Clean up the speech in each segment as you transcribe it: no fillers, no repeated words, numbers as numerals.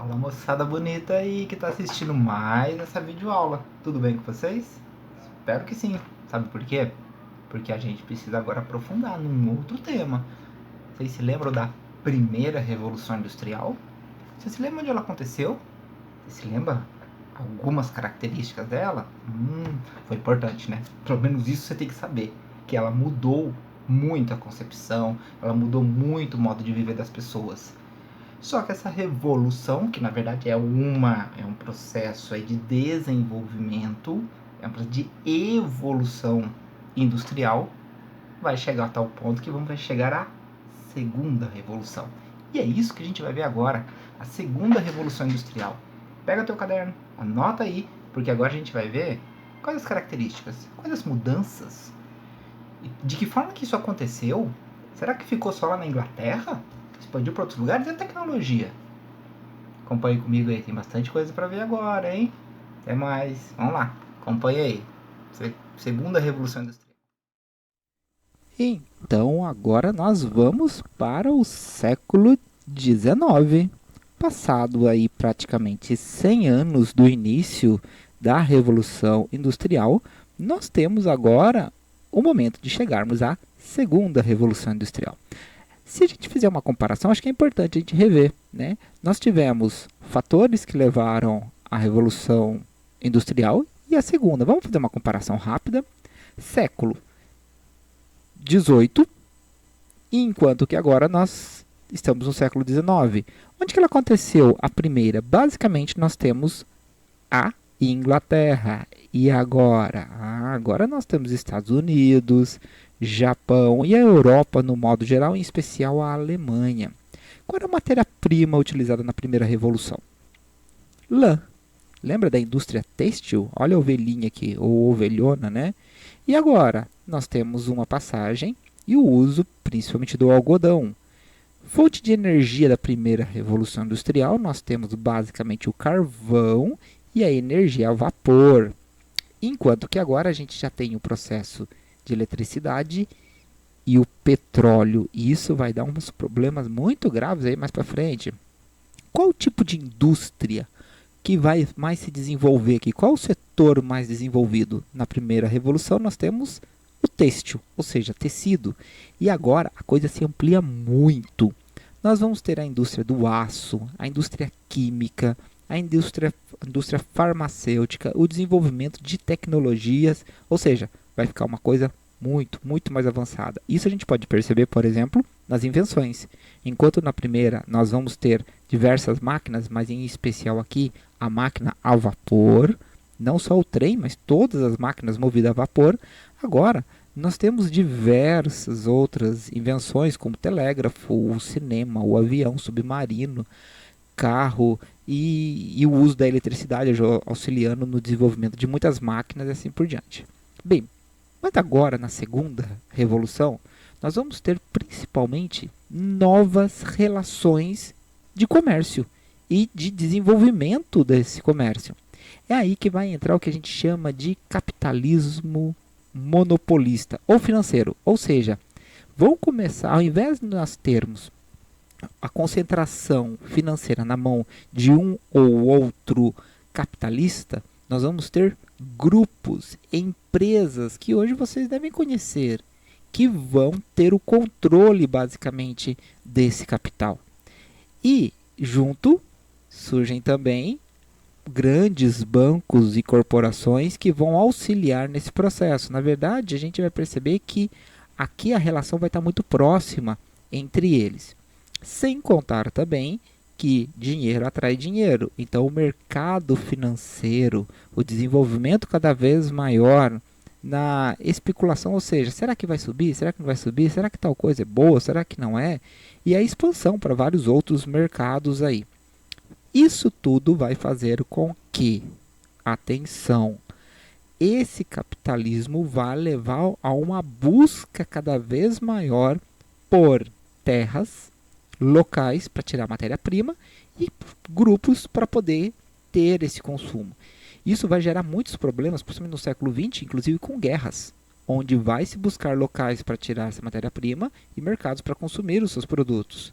Fala moçada bonita aí que tá assistindo mais essa videoaula. Tudo bem com vocês? Espero que sim. Sabe por quê? Porque a gente precisa agora aprofundar num outro tema. Vocês se lembram da primeira Revolução Industrial? Você se lembra onde ela aconteceu? Você se lembra algumas características dela? Foi importante, né? Pelo menos isso você tem que saber. Que ela mudou muito a concepção, ela mudou muito o modo de viver das pessoas. Só que essa revolução, que na verdade é um processo aí de desenvolvimento, é um processo de evolução industrial, vai chegar a tal ponto que vai chegar à segunda revolução. E é isso que a gente vai ver agora, a segunda revolução industrial. Pega teu caderno, anota aí, porque agora a gente vai ver quais as características, quais as mudanças, de que forma que isso aconteceu. Será que ficou só lá na Inglaterra? Expandiu para outros lugares? E a tecnologia? Acompanhe comigo aí, tem bastante coisa para ver agora, hein? Até mais. Vamos lá, acompanhe aí. Segunda Revolução Industrial. Então agora nós vamos para o século XIX. Passado aí praticamente 100 anos do início da Revolução Industrial, nós temos agora o momento de chegarmos à segunda Revolução Industrial. Se a gente fizer uma comparação, acho que é importante a gente rever, né? Nós tivemos fatores que levaram à Revolução Industrial e a segunda. Vamos fazer uma comparação rápida. Século 18, enquanto que agora nós estamos no século 19. Onde que ela aconteceu? A primeira, basicamente nós temos a Inglaterra. E agora? Agora nós temos Estados Unidos, Japão e a Europa no modo geral, em especial a Alemanha. Qual era a matéria-prima utilizada na primeira revolução? Lã. Lembra da indústria têxtil? Olha a ovelhinha aqui, ou ovelhona, né? E agora, nós temos uma passagem e o uso principalmente do algodão. Fonte de energia da primeira revolução industrial, nós temos basicamente o carvão e a energia a vapor. Enquanto que agora a gente já tem o processo de eletricidade e o petróleo. E isso vai dar uns problemas muito graves aí mais para frente. Qual tipo de indústria que vai mais se desenvolver aqui? Qual o setor mais desenvolvido? Na primeira revolução nós temos o têxtil, ou seja, tecido. E agora a coisa se amplia muito. Nós vamos ter a indústria do aço, a indústria química, a indústria farmacêutica, o desenvolvimento de tecnologias, ou seja, vai ficar uma coisa muito, muito mais avançada. Isso a gente pode perceber, por exemplo, nas invenções. Enquanto na primeira nós vamos ter diversas máquinas, mas em especial aqui a máquina a vapor, não só o trem, mas todas as máquinas movidas a vapor, agora nós temos diversas outras invenções, como o telégrafo, o cinema, o avião submarino, carro e o uso da eletricidade auxiliando no desenvolvimento de muitas máquinas e assim por diante. Bem, mas agora na segunda revolução, nós vamos ter principalmente novas relações de comércio e de desenvolvimento desse comércio. É aí que vai entrar o que a gente chama de capitalismo monopolista ou financeiro. Ou seja, vão começar, ao invés de nós termos a concentração financeira na mão de um ou outro capitalista, nós vamos ter grupos, empresas que hoje vocês devem conhecer, que vão ter o controle basicamente desse capital. E junto surgem também grandes bancos e corporações que vão auxiliar nesse processo. Na verdade, a gente vai perceber que aqui a relação vai estar muito próxima entre eles. Sem contar também que dinheiro atrai dinheiro. Então, o mercado financeiro, o desenvolvimento cada vez maior na especulação, ou seja, será que vai subir? Será que não vai subir? Será que tal coisa é boa? Será que não é? E a expansão para vários outros mercados aí. Isso tudo vai fazer com que, atenção, esse capitalismo vai levar a uma busca cada vez maior por terras, locais para tirar matéria-prima e grupos para poder ter esse consumo. Isso vai gerar muitos problemas, principalmente no século XX, inclusive com guerras, onde vai se buscar locais para tirar essa matéria-prima e mercados para consumir os seus produtos.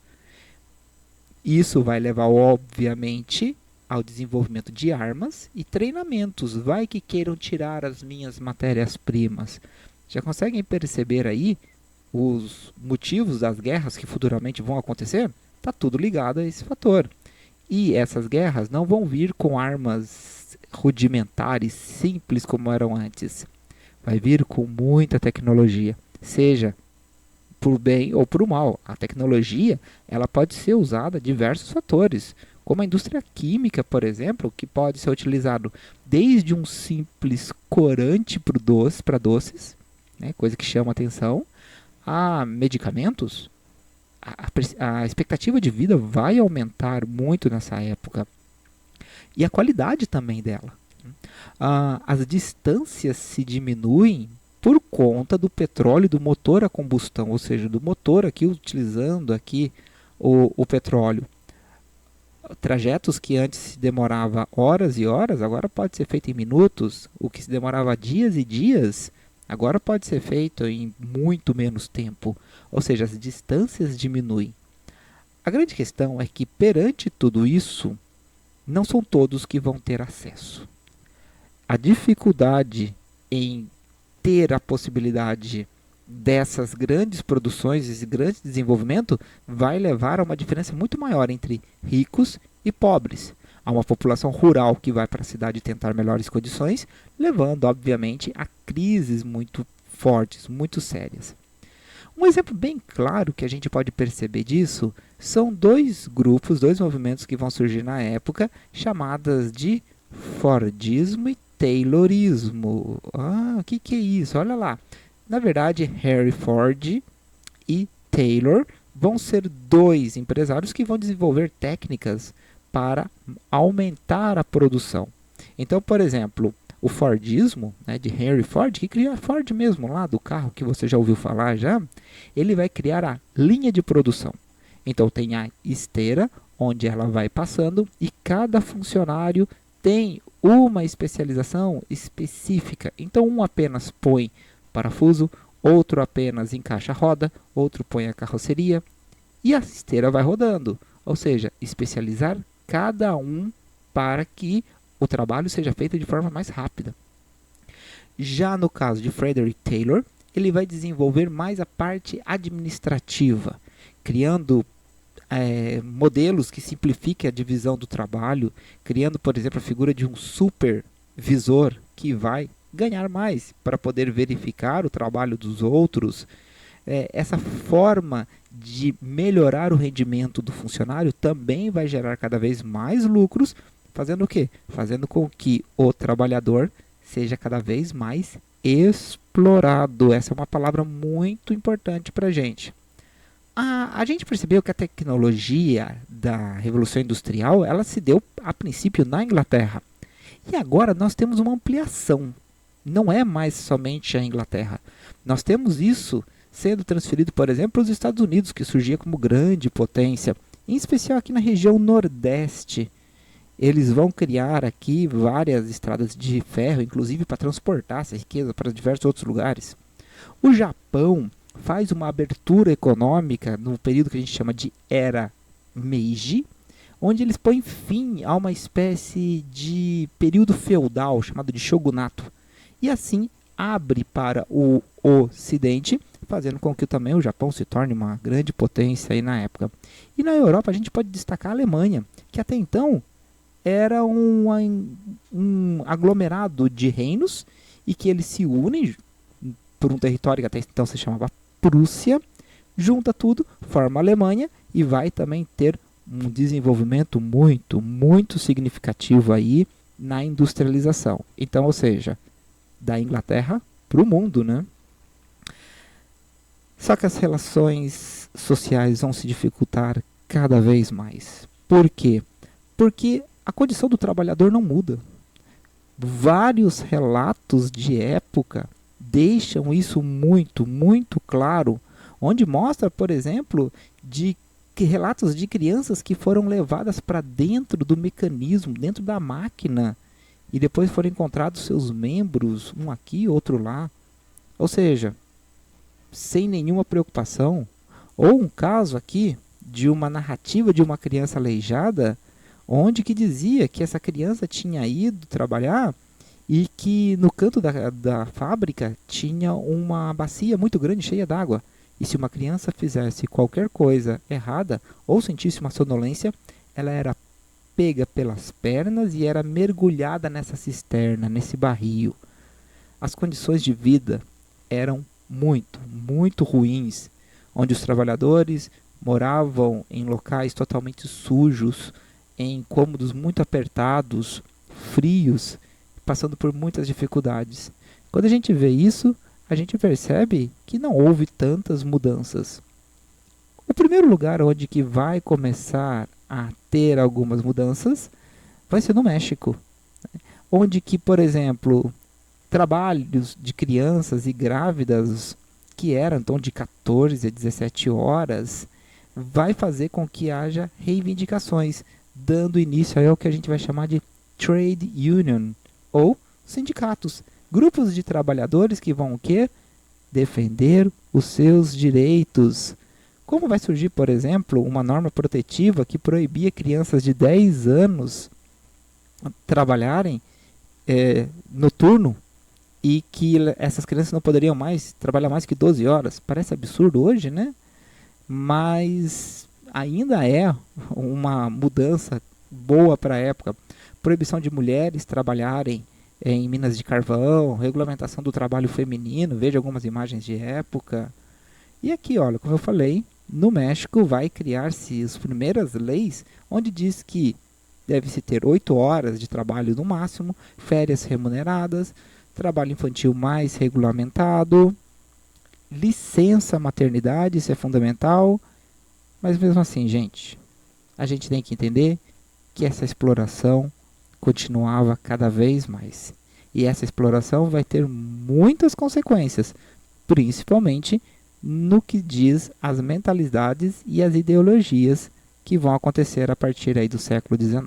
Isso vai levar, obviamente, ao desenvolvimento de armas e treinamentos. Vai que queiram tirar as minhas matérias-primas. Já conseguem perceber aí os motivos das guerras que futuramente vão acontecer? Está tudo ligado a esse fator. E essas guerras não vão vir com armas rudimentares, simples como eram antes. Vai vir com muita tecnologia, seja por bem ou por mal. A tecnologia, ela pode ser usada a diversos fatores, como a indústria química, por exemplo, que pode ser utilizado desde um simples corante para doces, né, coisa que chama atenção, a medicamentos. A expectativa de vida vai aumentar muito nessa época e a qualidade também dela. As distâncias se diminuem por conta do petróleo e do motor a combustão, ou seja, do motor aqui utilizando aqui o petróleo. Trajetos que antes se demorava horas e horas, agora pode ser feito em minutos. O que se demorava dias e dias, agora pode ser feito em muito menos tempo. Ou seja, as distâncias diminuem. A grande questão é que perante tudo isso, não são todos que vão ter acesso. A dificuldade em ter a possibilidade dessas grandes produções, esse grande desenvolvimento, vai levar a uma diferença muito maior entre ricos e pobres. Há uma população rural que vai para a cidade tentar melhores condições, levando, obviamente, a crises muito fortes, muito sérias. Um exemplo bem claro que a gente pode perceber disso são dois grupos, dois movimentos que vão surgir na época, chamadas de Fordismo e Taylorismo. O que é isso? Olha lá. Na verdade, Henry Ford e Taylor vão ser dois empresários que vão desenvolver técnicas para aumentar a produção. Então, por exemplo, o Fordismo, né, de Henry Ford, que criou a Ford mesmo lá do carro que você já ouviu falar já, ele vai criar a linha de produção. Então tem a esteira, onde ela vai passando e cada funcionário tem uma especialização específica. Então um apenas põe parafuso, outro apenas encaixa a roda, outro põe a carroceria e a esteira vai rodando. Ou seja, especializar cada um para que o trabalho seja feito de forma mais rápida. Já no caso de Frederick Taylor, ele vai desenvolver mais a parte administrativa, criando modelos que simplifiquem a divisão do trabalho, criando, por exemplo, a figura de um supervisor que vai ganhar mais para poder verificar o trabalho dos outros. Essa forma de melhorar o rendimento do funcionário também vai gerar cada vez mais lucros, fazendo o quê? Fazendo com que o trabalhador seja cada vez mais explorado. Essa é uma palavra muito importante para a gente. A gente percebeu que a tecnologia da Revolução Industrial ela se deu a princípio na Inglaterra. E agora nós temos uma ampliação. Não é mais somente a Inglaterra. Nós temos isso sendo transferido, por exemplo, para os Estados Unidos, que surgia como grande potência, em especial aqui na região Nordeste. Eles vão criar aqui várias estradas de ferro, inclusive para transportar essa riqueza para diversos outros lugares. O Japão faz uma abertura econômica no período que a gente chama de Era Meiji, onde eles põem fim a uma espécie de período feudal chamado de shogunato. E assim abre para o Ocidente, fazendo com que também o Japão se torne uma grande potência aí na época. E na Europa a gente pode destacar a Alemanha, que até então era um aglomerado de reinos e que eles se unem por um território que até então se chamava Prússia, junta tudo, forma a Alemanha e vai também ter um desenvolvimento muito, muito significativo aí na industrialização. Então, ou seja, da Inglaterra para o mundo, né? Só que as relações sociais vão se dificultar cada vez mais. Por quê? Porque a condição do trabalhador não muda. Vários relatos de época deixam isso muito, muito claro, onde mostra, por exemplo, relatos de crianças que foram levadas para dentro do mecanismo, dentro da máquina, e depois foram encontrados seus membros, um aqui, outro lá. Ou seja, sem nenhuma preocupação. Ou um caso aqui de uma narrativa de uma criança aleijada, onde que dizia que essa criança tinha ido trabalhar e que no canto da fábrica tinha uma bacia muito grande cheia d'água. E se uma criança fizesse qualquer coisa errada ou sentisse uma sonolência, ela era pega pelas pernas e era mergulhada nessa cisterna, nesse barril. As condições de vida eram muito, muito ruins, onde os trabalhadores moravam em locais totalmente sujos, em cômodos muito apertados, frios, passando por muitas dificuldades. Quando a gente vê isso, a gente percebe que não houve tantas mudanças. O primeiro lugar onde que vai começar a ter algumas mudanças vai ser no México, onde que, por exemplo, trabalhos de crianças e grávidas que eram então de 14 a 17 horas vai fazer com que haja reivindicações, dando início ao que a gente vai chamar de trade union ou sindicatos, grupos de trabalhadores que vão o quê? Defender os seus direitos. Como vai surgir, por exemplo, uma norma protetiva que proibia crianças de 10 anos trabalharem noturno e que essas crianças não poderiam mais trabalhar mais que 12 horas. Parece absurdo hoje, né? Mas ainda é uma mudança boa para a época. Proibição de mulheres trabalharem em minas de carvão, regulamentação do trabalho feminino, veja algumas imagens de época. E aqui, olha, como eu falei, no México vai criar-se as primeiras leis onde diz que deve-se ter 8 horas de trabalho no máximo, férias remuneradas, trabalho infantil mais regulamentado, licença maternidade, isso é fundamental. Mas mesmo assim, gente, a gente tem que entender que essa exploração continuava cada vez mais. E essa exploração vai ter muitas consequências, principalmente no que diz as mentalidades e as ideologias que vão acontecer a partir aí do século XIX.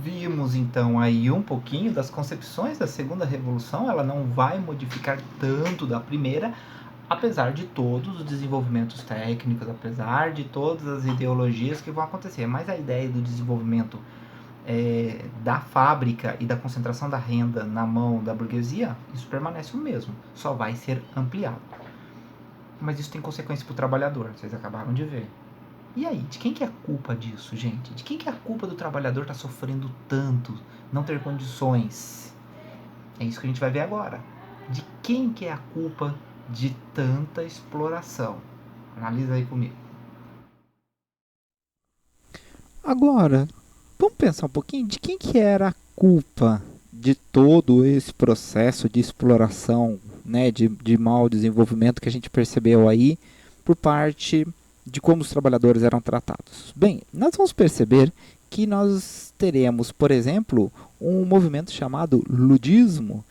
Vimos então aí um pouquinho das concepções da segunda revolução. Ela não vai modificar tanto da primeira, apesar de todos os desenvolvimentos técnicos, apesar de todas as ideologias que vão acontecer. Mas a ideia do desenvolvimento da fábrica e da concentração da renda na mão da burguesia, isso permanece o mesmo, só vai ser ampliado. Mas isso tem consequência para o trabalhador, vocês acabaram de ver. E aí, de quem que é a culpa disso, gente? De quem que é a culpa do trabalhador estar sofrendo tanto, não ter condições? É isso que a gente vai ver agora. De quem que é a culpa de tanta exploração? Analisa aí comigo. Agora, vamos pensar um pouquinho de quem que era a culpa de todo esse processo de exploração, né, de mau desenvolvimento que a gente percebeu aí por parte de como os trabalhadores eram tratados. Bem, nós vamos perceber que nós teremos, por exemplo, um movimento chamado ludismo.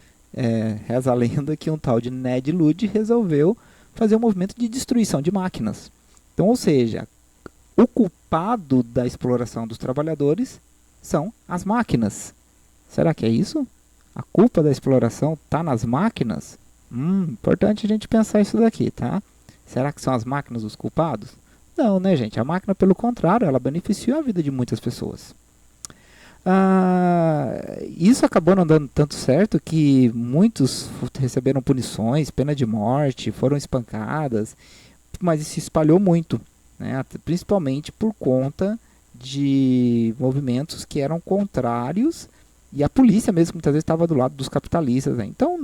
Reza a lenda que um tal de Ned Ludd resolveu fazer um movimento de destruição de máquinas. Então, ou seja, o culpado da exploração dos trabalhadores são as máquinas. Será que é isso? A culpa da exploração está nas máquinas? Importante a gente pensar isso daqui, tá? Será que são as máquinas os culpados? Não, né, gente? A máquina, pelo contrário, ela beneficiou a vida de muitas pessoas. Isso acabou não dando tanto certo que muitos receberam punições, pena de morte, foram espancadas, mas isso se espalhou muito, né? Principalmente por conta de movimentos que eram contrários e a polícia mesmo muitas vezes estava do lado dos capitalistas, né? Então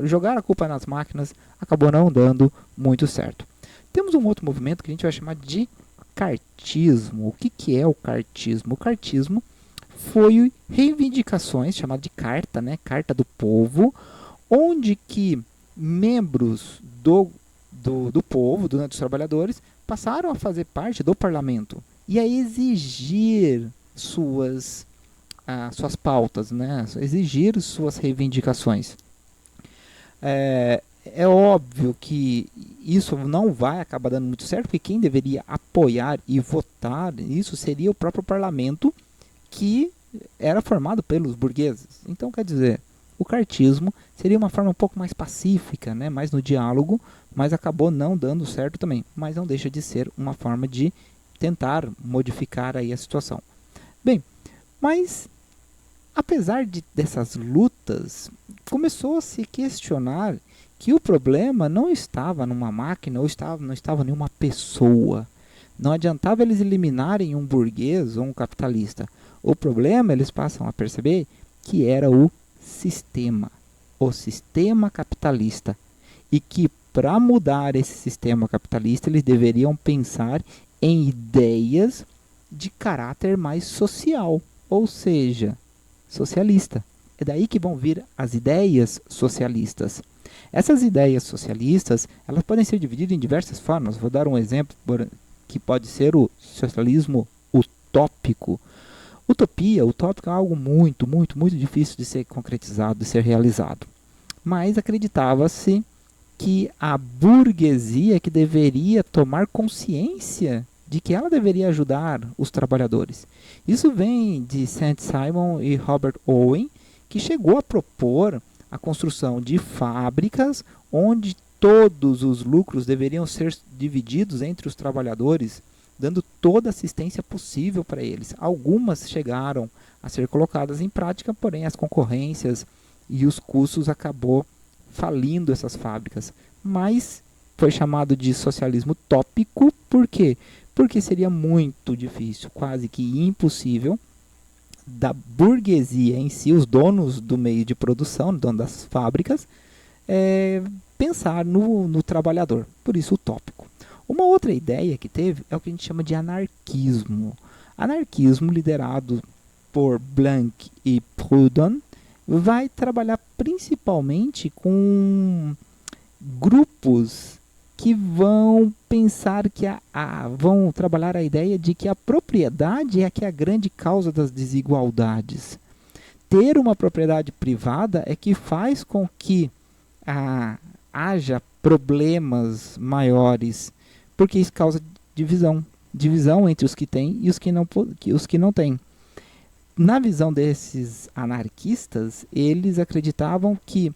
jogar a culpa nas máquinas acabou não dando muito certo. Temos um outro movimento que a gente vai chamar de cartismo. O que é o cartismo? O cartismo foi reivindicações, chamada de carta, né? Carta do povo, onde que membros do povo, dos trabalhadores, passaram a fazer parte do parlamento e a exigir suas pautas, né? Exigir suas reivindicações. É óbvio que isso não vai acabar dando muito certo, porque quem deveria apoiar e votar isso seria o próprio parlamento, que era formado pelos burgueses. Então, quer dizer, o cartismo seria uma forma um pouco mais pacífica, né, mais no diálogo, mas acabou não dando certo também. Mas não deixa de ser uma forma de tentar modificar aí a situação. Bem, mas apesar dessas lutas, começou a se questionar que o problema não estava numa máquina ou não estava em uma pessoa. Não adiantava eles eliminarem um burguês ou um capitalista. O problema, eles passam a perceber, que era o sistema capitalista. E que para mudar esse sistema capitalista, eles deveriam pensar em ideias de caráter mais social, ou seja, socialista. É daí que vão vir as ideias socialistas. Essas ideias socialistas, elas podem ser divididas em diversas formas. Vou dar um exemplo que pode ser o socialismo utópico. Utópico é algo muito, muito, muito difícil de ser concretizado, de ser realizado. Mas acreditava-se que a burguesia que deveria tomar consciência de que ela deveria ajudar os trabalhadores. Isso vem de Saint-Simon e Robert Owen, que chegou a propor a construção de fábricas onde todos os lucros deveriam ser divididos entre os trabalhadores, dando toda a assistência possível para eles. Algumas chegaram a ser colocadas em prática, porém as concorrências e os custos acabou falindo essas fábricas. Mas foi chamado de socialismo utópico, por quê? Porque seria muito difícil, quase que impossível, da burguesia em si, os donos do meio de produção, donos das fábricas, pensar no trabalhador. Por isso, utópico. Uma outra ideia que teve é o que a gente chama de anarquismo. Anarquismo, liderado por Blanc e Proudhon, vai trabalhar principalmente com grupos que vão pensar que vão trabalhar a ideia de que a propriedade é que é a grande causa das desigualdades. Ter uma propriedade privada é que faz com que haja problemas maiores, porque isso causa divisão entre os que têm e os que não têm. Na visão desses anarquistas, eles acreditavam que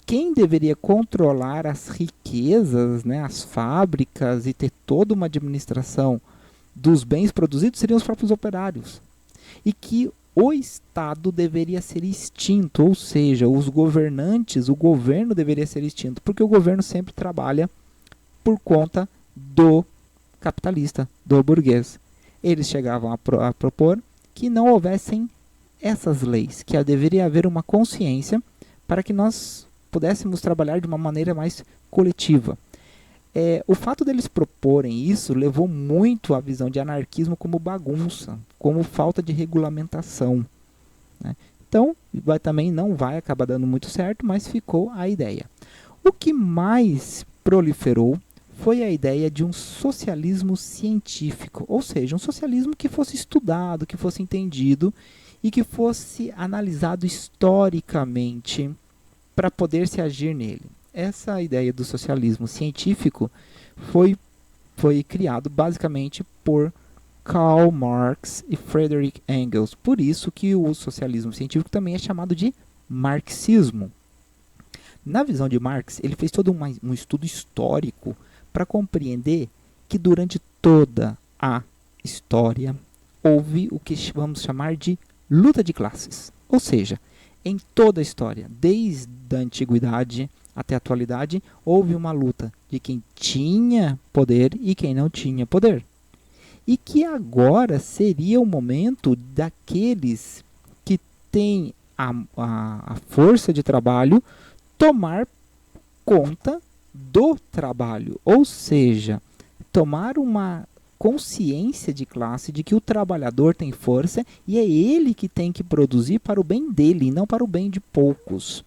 quem deveria controlar as riquezas, né, as fábricas e ter toda uma administração dos bens produzidos seriam os próprios operários. E que o Estado deveria ser extinto, ou seja, os governantes, o governo deveria ser extinto, porque o governo sempre trabalha por conta do capitalista, do burguês. Eles chegavam a propor que não houvessem essas leis, que deveria haver uma consciência para que nós pudéssemos trabalhar de uma maneira mais coletiva. O fato deles proporem isso levou muito à visão de anarquismo como bagunça, como falta de regulamentação, né? Então, também não vai acabar dando muito certo, mas ficou a ideia. O que mais proliferou foi a ideia de um socialismo científico, ou seja, um socialismo que fosse estudado, que fosse entendido e que fosse analisado historicamente para poder se agir nele. Essa ideia do socialismo científico foi criado basicamente por Karl Marx e Friedrich Engels. Por isso que o socialismo científico também é chamado de marxismo. Na visão de Marx, ele fez todo um estudo histórico para compreender que durante toda a história houve o que vamos chamar de luta de classes. Ou seja, em toda a história, desde a antiguidade até a atualidade, houve uma luta de quem tinha poder e quem não tinha poder. E que agora seria o momento daqueles que têm a força de trabalho tomar conta do trabalho. Ou seja, tomar uma consciência de classe de que o trabalhador tem força e é ele que tem que produzir para o bem dele e não para o bem de poucos.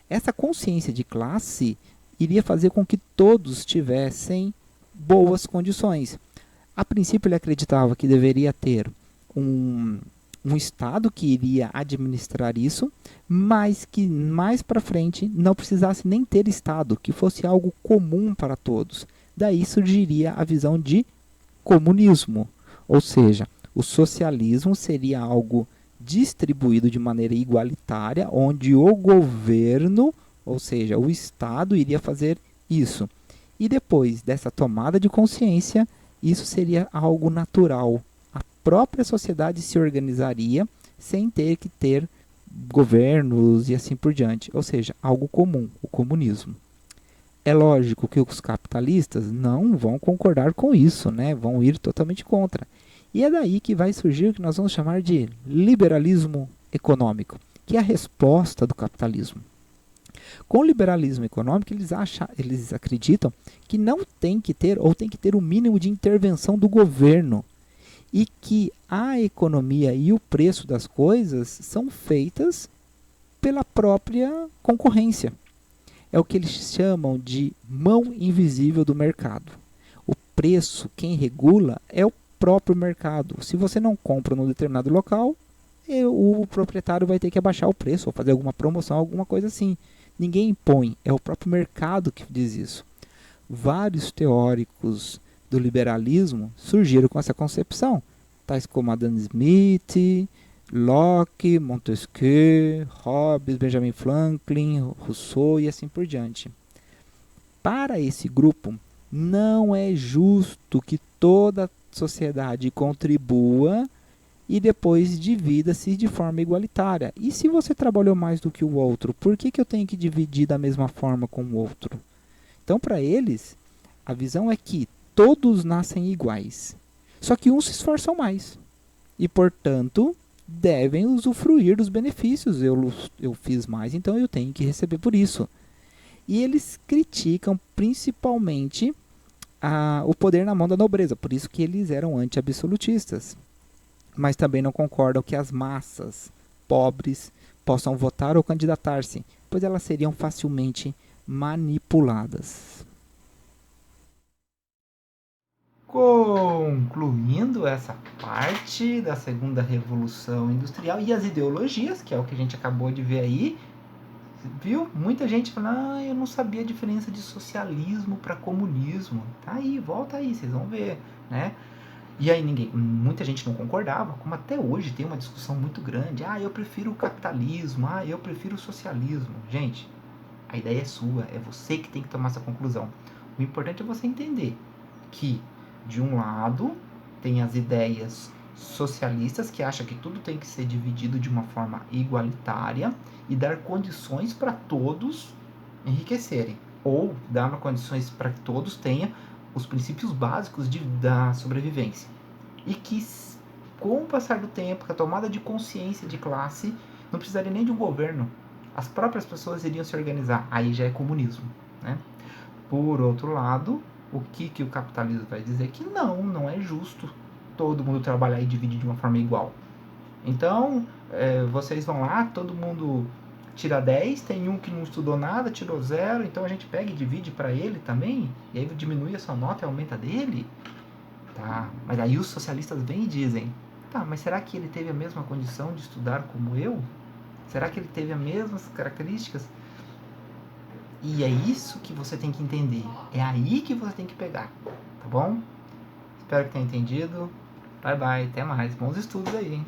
Essa consciência de classe iria fazer com que todos tivessem boas condições. A princípio ele acreditava que deveria ter um Estado que iria administrar isso, mas que mais para frente não precisasse nem ter Estado, que fosse algo comum para todos. Daí surgiria a visão de comunismo, ou seja, o socialismo seria algo distribuído de maneira igualitária, onde o governo, ou seja, o Estado, iria fazer isso. E depois dessa tomada de consciência, isso seria algo natural. A própria sociedade se organizaria sem ter que ter governos e assim por diante. Ou seja, algo comum, o comunismo. É lógico que os capitalistas não vão concordar com isso, né? Vão ir totalmente contra. E é daí que vai surgir o que nós vamos chamar de liberalismo econômico, que é a resposta do capitalismo. Com o liberalismo econômico, eles acreditam que não tem que ter, ou tem que ter o mínimo de intervenção do governo, e que a economia e o preço das coisas são feitas pela própria concorrência. É o que eles chamam de mão invisível do mercado. O preço, quem regula, é o próprio mercado. Se você não compra num determinado local, o proprietário vai ter que abaixar o preço ou fazer alguma promoção, alguma coisa assim. Ninguém impõe, é o próprio mercado que diz isso. Vários teóricos do liberalismo surgiram com essa concepção, tais como Adam Smith, Locke, Montesquieu, Hobbes, Benjamin Franklin, Rousseau e assim por diante. Para esse grupo, não é justo que toda a sociedade contribua e depois divida-se de forma igualitária. E se você trabalhou mais do que o outro, por que eu tenho que dividir da mesma forma com o outro? Então, para eles, a visão é que todos nascem iguais, só que uns se esforçam mais e, portanto, devem usufruir dos benefícios. Eu fiz mais, então eu tenho que receber por isso. E eles criticam principalmente o poder na mão da nobreza, por isso que eles eram anti-absolutistas. Mas também não concordam que as massas pobres possam votar ou candidatar-se, pois elas seriam facilmente manipuladas. Concluindo essa parte da segunda revolução industrial e as ideologias, que é o que a gente acabou de ver aí, viu? Muita gente falando, eu não sabia a diferença de socialismo para comunismo. Tá aí, volta aí, vocês vão ver, né? E aí muita gente não concordava, como até hoje tem uma discussão muito grande. Eu prefiro o capitalismo, eu prefiro o socialismo. Gente, a ideia é sua, é você que tem que tomar essa conclusão. O importante é você entender que, de um lado, tem as ideias socialistas que acham que tudo tem que ser dividido de uma forma igualitária e dar condições para todos enriquecerem, ou dar condições para que todos tenham os princípios básicos da sobrevivência. E que, com o passar do tempo, com a tomada de consciência de classe, não precisaria nem de um governo. As próprias pessoas iriam se organizar. Aí já é comunismo, né? Por outro lado, o que o capitalismo vai dizer? Que não é justo todo mundo trabalhar e dividir de uma forma igual. Então, vocês vão lá, todo mundo tira 10, tem um que não estudou nada, tirou 0, então a gente pega e divide para ele também, e aí diminui a sua nota e aumenta a dele? Tá, mas aí os socialistas vêm e dizem, tá, mas será que ele teve a mesma condição de estudar como eu? Será que ele teve as mesmas características? E é isso que você tem que entender, é aí que você tem que pegar, tá bom? Espero que tenha entendido. Bye bye, até mais, bons estudos aí, hein?